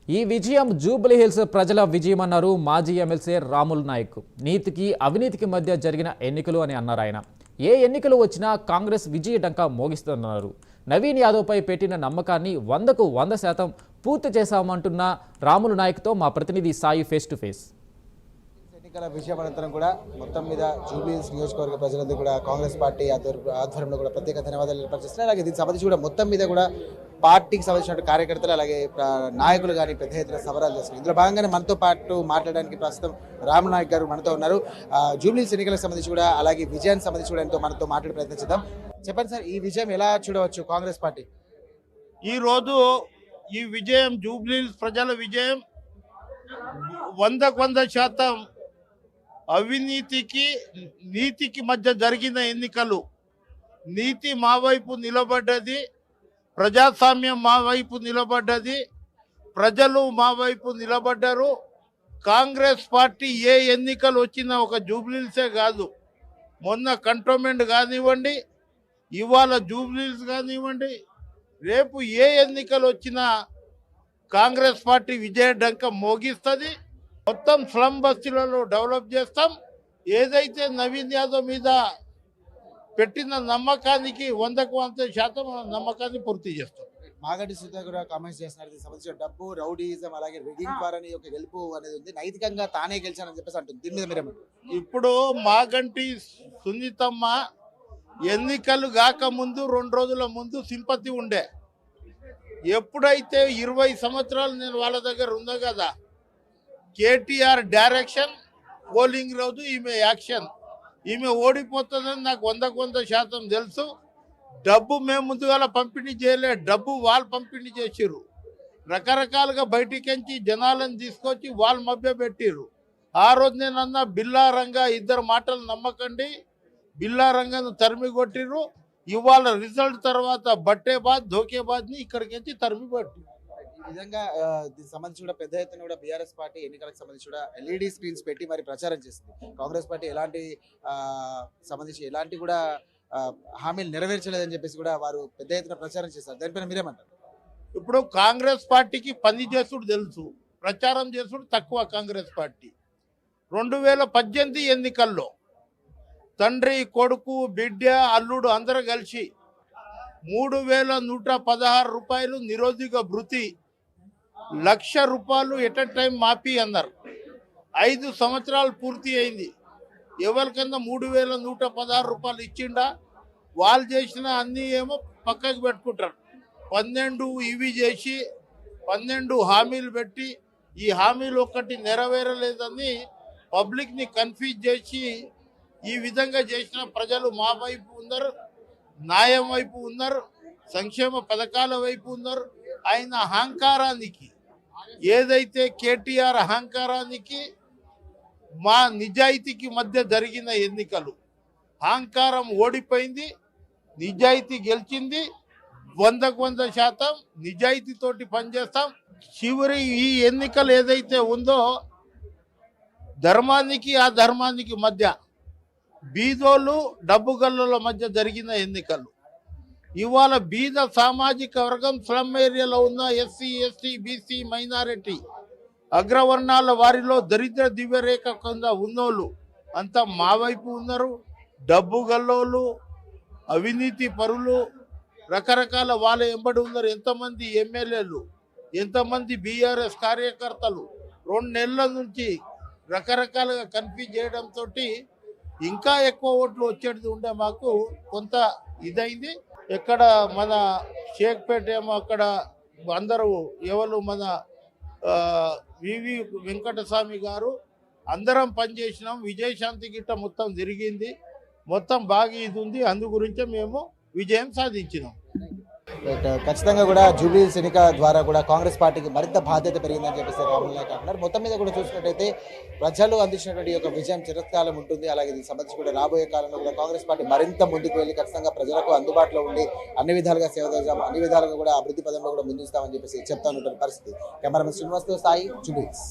ఈ విజయం Jubilee hills ప్రజల విజయమన్నారు మాజీ ఎమ్మెల్సీ రాముల్ నాయక్. నీతికి అవినీతికి మధ్య జరిగిన ఎన్నికలు అని అన్నారు ఆయన. ఏ ఎన్నికలు వచ్చినా కాంగ్రెస్ విజయ డంకా మోగిస్తున్నారు. నవీన్ యాదవ్పై పెట్టిన నమ్మకాన్ని 100కు 100% పూర్తి చేశామంటున్న రాముల్ నాయక్తో మా ప్రతినిధి సాయి ఫేస్ టు ఫేస్. ఎన్నికల విషయం అనంతరం కూడా మొత్తం మీద జూబ్లీ హిల్స్ నియోజకవర్గ ప్రజలందరూ కూడా కాంగ్రెస్ పార్టీ ఆధ్వర్యంలో కూడా ప్రత్యేక ధన్యవాదాలు ఏర్పరిచేస్తున్నారు. అలాగే దీనికి సంబంధించి కూడా మొత్తం మీద కూడా పార్టీకి సంబంధించిన కార్యకర్తలు అలాగే నాయకులు కానీ పెద్ద ఎత్తున సమరాలు చేస్తున్నారు. ఇందులో భాగంగానే మనతో పాటు మాట్లాడడానికి ప్రస్తుతం రామ్ నాయక్ గారు మనతో ఉన్నారు. జూబ్లీ హిల్స్ ఎన్నికలకు సంబంధించి కూడా అలాగే విజయానికి సంబంధించి కూడా ఎంతో మనతో మాట్లాడే ప్రయత్నం చేద్దాం. చెప్పండి సార్, ఈ విజయం ఎలా చూడవచ్చు కాంగ్రెస్ పార్టీ? ఈరోజు ఈ విజయం జూబ్లీ హిల్స్ ప్రజల విజయం 100% అవినీతికి నీతికి మధ్య జరిగిన ఎన్నికలు. నీతి మా వైపు నిలబడ్డది, ప్రజాస్వామ్యం మా వైపు నిలబడ్డది, ప్రజలు మా వైపు నిలబడ్డారు. కాంగ్రెస్ పార్టీ ఏ ఎన్నికలు వచ్చినా ఒక జూబ్లీ హిల్సే కాదు, మొన్న కంటోన్మెంట్ కానివ్వండి, ఇవాళ జూబ్లీ హిల్స్ కానివ్వండి, రేపు ఏ ఎన్నికలు వచ్చినా కాంగ్రెస్ పార్టీ విజయ డంక మోగిస్తుంది. మొత్తం స్లమ్ బస్తీలలో డెవలప్ చేస్తాం. ఏదైతే నవీన్ యాదవ్ మీద పెట్టిన నమ్మకానికి 100కు 100% నమ్మకాన్ని పూర్తి చేస్తాం. మాగంటి సుధా కూడా కామెంట్స్ చేస్తున్నారు. దీనికి సంబంధించిన డబ్బు, రౌడీయిజం అలాగే రిగింగ్ ఫార్ అని ఒక గెలుపు అనేది ఉంది, నైతికంగా తానే గెలిచానని చెప్పేసి అంటుంది. దీని మీద మీరేమంటారు? ఇప్పుడు మాగంటి సునీతమ్మ ఎన్నికలు కాకముందు 2 రోజుల ముందు సింపతి ఉండే. ఎప్పుడైతే 20 సంవత్సరాలు నేను వాళ్ళ దగ్గర ఉన్నా కదా, కేటీఆర్ డైరెక్షన్, పోలింగ్ రోజు ఈమె యాక్షన్, ఈమె ఓడిపోతుందని నాకు 100కు 100% తెలుసు. డబ్బు మేము ముందుగా పంపిణీ చేయలే, డబ్బు వాళ్ళు పంపిణీ చేసిర్రు. రకరకాలుగా బయటికించి జనాలను తీసుకొచ్చి వాళ్ళు మభ్య పెట్టిర్రు. ఆ రోజు నేను అన్న బిల్లారంగా 2 మాటలు నమ్మకండి, బిల్లారంగాను తరిమి కొట్టిర్రు. ఇవాళ రిజల్ట్ తర్వాత బట్టేబాద్ ధోకేబాద్ని ఇక్కడికి తరిమి కొట్టి ఈ విధంగా దీనికి సంబంధించి కూడా పెద్ద ఎత్తున కూడా బీఆర్ఎస్ పార్టీ ఎన్నికలకు సంబంధించి కూడా ఎల్ఈడి స్క్రీన్స్ పెట్టి మరి ప్రచారం చేస్తుంది. కాంగ్రెస్ పార్టీ ఎలాంటి కూడా హామీలు నెరవేర్చలేదని చెప్పేసి కూడా వారు పెద్ద ఎత్తున ప్రచారం చేస్తారు. దానిపైన మీరేమంటారు? ఇప్పుడు కాంగ్రెస్ పార్టీకి పని చేసుడు తెలుసు, ప్రచారం చేసుడు తక్కువ. కాంగ్రెస్ పార్టీ 2018 ఎన్నికల్లో తండ్రి, కొడుకు, బిడ్డ, అల్లుడు అందరూ కలిసి 3116 రూపాయలు నిరోధిక భృతి, 1,00,000 రూపాయలు ఎట్ ఎ టైం మాఫీ అన్నారు. 5 సంవత్సరాలు పూర్తి అయింది. ఎవరికన్నా 3116 రూపాయలు ఇచ్చిండా? వాళ్ళు చేసిన అన్నీ ఏమో పక్కకు పెట్టుకుంటారు. 12 ఇవి చేసి 12 హామీలు పెట్టి ఈ హామీలు ఒక్కటి నెరవేరలేదని పబ్లిక్ని కన్ఫ్యూజ్ చేసి ఈ విధంగా చేసిన ప్రజలు మా వైపు ఉన్నారు, న్యాయం వైపు ఉన్నారు, సంక్షేమ పథకాల వైపు ఉన్నారు. ఆయన అహంకారానికి, ఏదైతే కేటీఆర్ అహంకారానికి మా నిజాయితీకి మధ్య జరిగిన ఎన్నికలు, అహంకారం ఓడిపోయింది, నిజాయితీ గెలిచింది. 100కు 100% నిజాయితీతోటి పనిచేస్తాం. చివరి ఈ ఎన్నికలు ఏదైతే ఉందో ధర్మానికి అధర్మానికి మధ్య, బీదోళ్ళు డబ్బు గల్లుల మధ్య జరిగిన ఎన్నికలు. ఇవాళ బీద సామాజిక వర్గం, స్లమ్ ఏరియాలో ఉన్న ఎస్సీ, ఎస్టీ, బీసీ, మైనారిటీ, అగ్రవర్ణాల వారిలో దరిద్ర దివ్యరేఖ కింద ఉన్నోళ్ళు అంతా మా వైపు ఉన్నారు. డబ్బు గల్లోళ్ళు, అవినీతి పరులు, రకరకాల వాళ్ళ ఎంబడి ఉన్నారు. ఎంతమంది ఎమ్మెల్యేలు, ఎంతమంది బీఆర్ఎస్ కార్యకర్తలు 2 నెలల నుంచి రకరకాలుగా కన్ఫ్యూజ్ చేయడంతో ఇంకా ఎక్కువ ఓట్లు వచ్చేది ఉండే మాకు కొంత ఇదైంది. ఎక్కడ మన షేక్పేట ఏమో అక్కడ అందరూ ఎవరు మన వివి వెంకటస్వామి గారు అందరం పనిచేసినాం. విజయశాంతి గిట్ట మొత్తం జరిగింది, మొత్తం బాగా ఇది ఉంది. అందు గురించే మేము విజయం సాధించినాం. ఖచ్చితంగా కూడా జూబ్లీ హిల్స్ ఎన్నిక ద్వారా కూడా కాంగ్రెస్ పార్టీకి మరింత బాధ్యత పెరిగిందని చెప్పేసి రాముల్ నాయక్ అంటున్నారు. మొత్తం మీద కూడా చూసినట్టయితే ప్రజలు అందించినటువంటి ఒక విజయం చిరకాలం ఉంటుంది. అలాగే దీనికి సంబంధించి కూడా రాబోయే కాలంలో కూడా కాంగ్రెస్ పార్టీ మరింత ముందుకు వెళ్ళి ఖచ్చితంగా ప్రజలకు అందుబాటులో ఉండి అన్ని విధాలుగా సేవ చేద్దాం, అన్ని విధాలుగా కూడా అభివృద్ధి పదంలో కూడా ముందుస్తామని చెప్పేసి చెప్తా ఉన్నటువంటి పరిస్థితి. కెమెరామెన్ శ్రీనివాస్తో సాయి, జూబ్లీ హిల్స్.